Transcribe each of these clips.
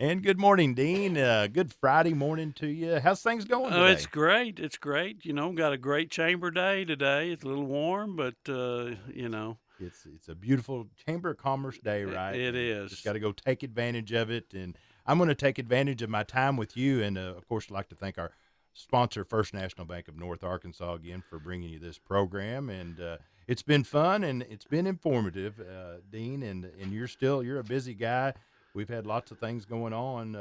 And good morning, Dean. Good Friday morning to you. How's things going Oh, today? it's great. It's great. Got a great chamber day today. It's a little warm, but It's a beautiful Chamber of Commerce day, right? it And just got is. to go take advantage of it. And I'm going to take advantage of my time with you. And of course, I'd like to thank our sponsor, First National Bank of North Arkansas, again for bringing you this program. And it's been fun and it's been informative, Dean. And you're a busy guy. We've had lots of things going on.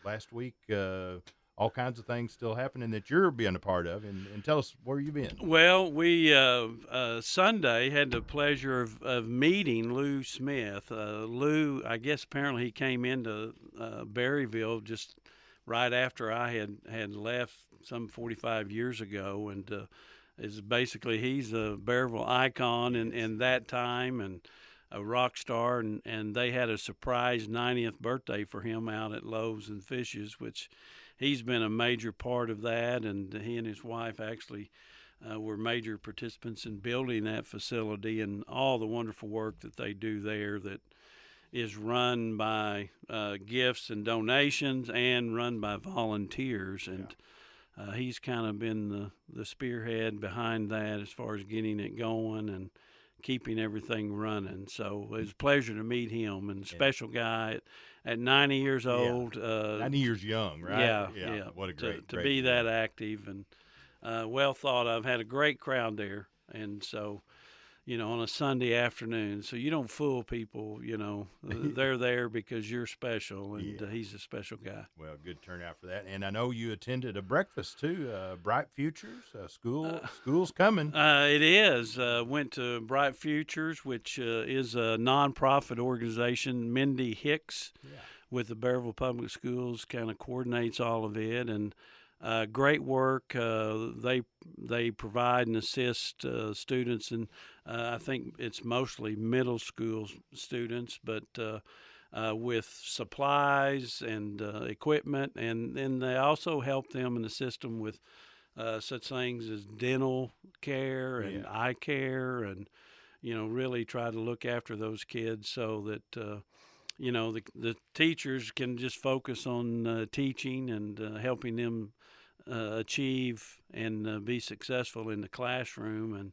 Last week. All kinds of things still happening that you're being a part of, and tell us where you've been. Well, we Sunday had the pleasure of meeting Lou Smith. Lou, I guess apparently he came into Berryville just right after I had left some 45 years ago, and is basically he's a Berryville icon in that time and a rock star, and they had a surprise 90th birthday for him out at Loaves and Fishes, which he's been a major part of that, and he and his wife actually were major participants in building that facility and all the wonderful work that they do there that is run by gifts and donations and run by volunteers. And he's kind of been the spearhead behind that as far as getting it going and keeping everything running. So it was a pleasure to meet him, and And special guy at 90 years yeah, old. 90 years young, right? Yeah, Yeah, yeah. what a To great, to great be deal. that active and well thought of, had a great crowd there, and so on a Sunday afternoon. So you don't fool people. They're there because you're special, and Yeah, he's a special guy. well, good turnout for that. And I know you attended a breakfast too. Bright Futures school's coming. It is. Went to Bright Futures, which is a nonprofit organization. Mindy Hicks Yeah, with the Berryville Public Schools kind of coordinates all of it, and great work. They provide and assist students, and I think it's mostly middle school students, but with supplies and equipment, and then they also help them and assist them with such things as dental care and yeah. eye care, and really try to look after those kids so that the teachers can just focus on teaching and helping them achieve and be successful in the classroom. And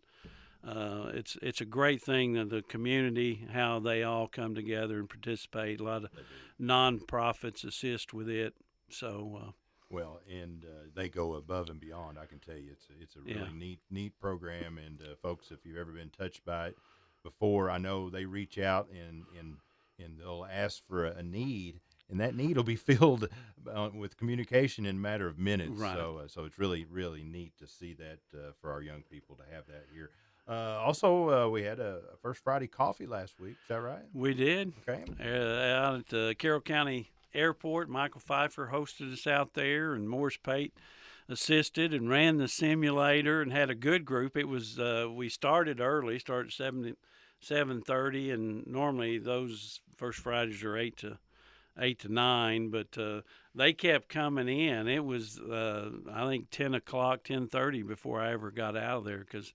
it's a great thing that the community, how they all come together and participate. A lot of They do. nonprofits assist with it. So Well, and they go above and beyond. I can tell you, it's a yeah, really neat program. And folks, if you've ever been touched by it before, I know they reach out and they'll ask for a need, and that need will be filled with communication in a matter of minutes. right. So it's really neat to see that for our young people to have that here. Also, we had a First Friday coffee last week. Is that right? We did. Okay. Out at the Carroll County Airport, Michael Pfeiffer hosted us out there, and Morris Pate assisted and ran the simulator and had a good group. It was we started early, started 7:30, and normally those First Fridays are 8 to 9, but they kept coming in. It was I think 10 o'clock, 10:30 before I ever got out of there because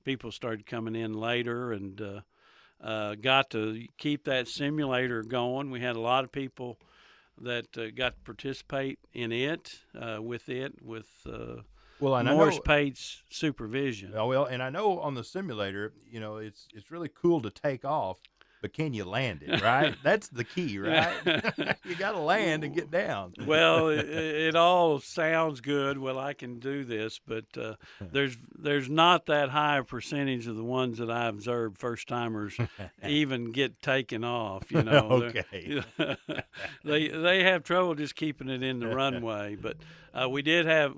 people started coming in later, and got to keep that simulator going. We had a lot of people that got to participate in it with Well, and I Morris know. Pate's supervision. Oh, well, and I know on the simulator, it's really cool to take off, but can you land it, right? That's the key, right? You got to land and get down. Well, it all sounds good. Well, I can do this, but there's not that high a percentage of the ones that I observed first timers even get taken off. Okay. They have trouble just keeping it in the runway. But we did have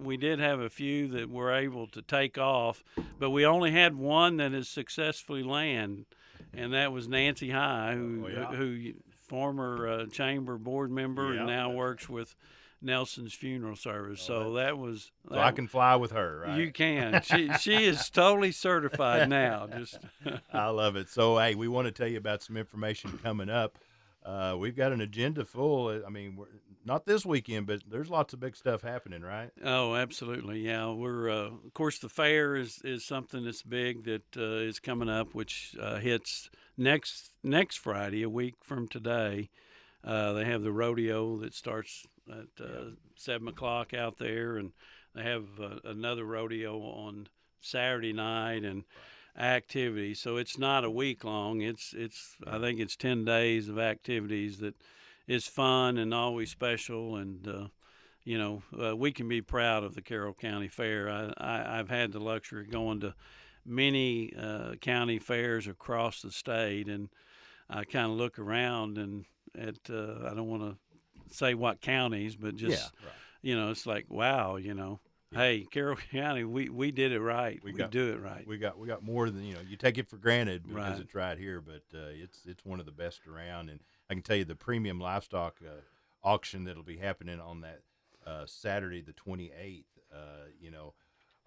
a few that were able to take off, but we only had one that has successfully landed, and that was Nancy High, Oh, yeah. who former chamber board member and Yeah, now that's works with Nelson's funeral service. Oh, So that's that was so I that. can fly with her, You right? can. She is totally certified now. Just I love it. So, hey, we want to tell you about some information coming up. We've got an agenda full. I mean, not this weekend, but there's lots of big stuff happening, right? Oh, absolutely. Yeah, we're of course the fair is something that's big that is coming up, which hits next Friday, a week from today. They have the rodeo that starts at 7 o'clock out there, and they have another rodeo on Saturday night and activities. So it's not a week long. It's I think it's 10 days of activities that is fun and always special. And we can be proud of the Carroll County Fair. I've had the luxury of going to many county fairs across the state, and I kind of look around and at I don't want to say what counties, but just it's like, wow, hey, Carroll County, we did it right. We do it right. We got more than you take it for granted because it's right here, but it's one of the best around. And I can tell you the premium livestock auction that'll be happening on that Saturday the 28th.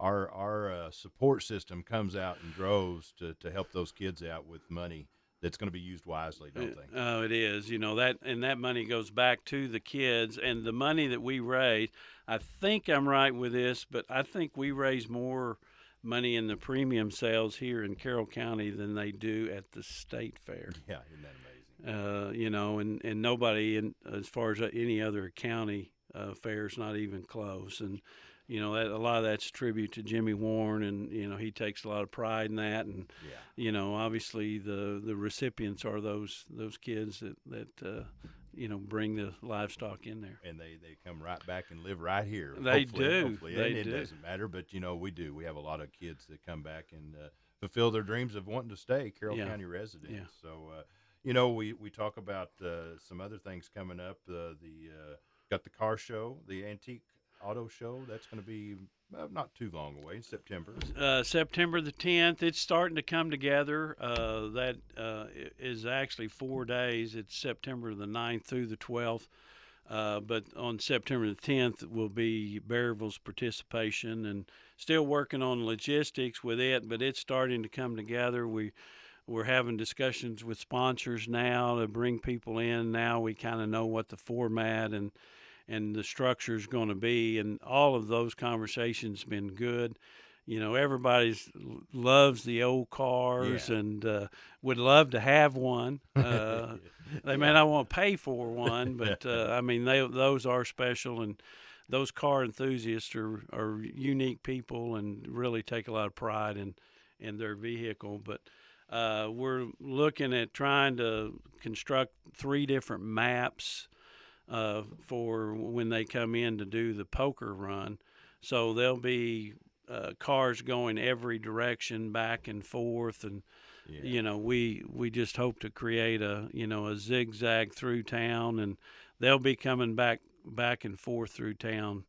Our support system comes out in droves to help those kids out with money that's going to be used wisely, don't they? Oh, it is. That money goes back to the kids, and the money that we raise, I think I'm right with this, but I think we raise more money in the premium sales here in Carroll County than they do at the state fair. Yeah, isn't that amazing? And nobody, as far as any other county fair, is not even close. And that a lot of that's a tribute to Jimmy Warren, and he takes a lot of pride in that. And obviously the recipients are those kids that bring the livestock in there, and they come right back and live right here. They hopefully. It doesn't matter, but we have a lot of kids that come back and fulfill their dreams of wanting to stay Carroll County residents. Yeah. So we talk about some other things coming up. Got the car show, the antique auto show. That's going to be not too long away in September. September the 10th. It's starting to come together. That is actually 4 days. It's September the 9th through the 12th. But on September the 10th will be Berryville's participation, and still working on logistics with it, but it's starting to come together. We're having discussions with sponsors now to bring people in. Now we kind of know what the format and the structure is going to be, and all of those conversations been good. Everybody loves the old cars and would love to have one. They may not want to pay for one, but those are special, and those car enthusiasts are unique people and really take a lot of pride in their vehicle. But we're looking at trying to construct 3 different maps for when they come in to do the poker run. So there'll be cars going every direction back and forth, and we just hope to create a zigzag through town, and they'll be coming back and forth through town,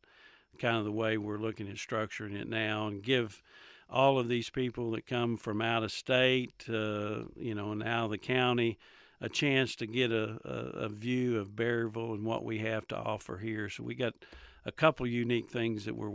kind of the way we're looking at structuring it now, and give all of these people that come from out of state, and out of the county, a chance to get a view of Berryville and what we have to offer here. So we got a couple unique things that we're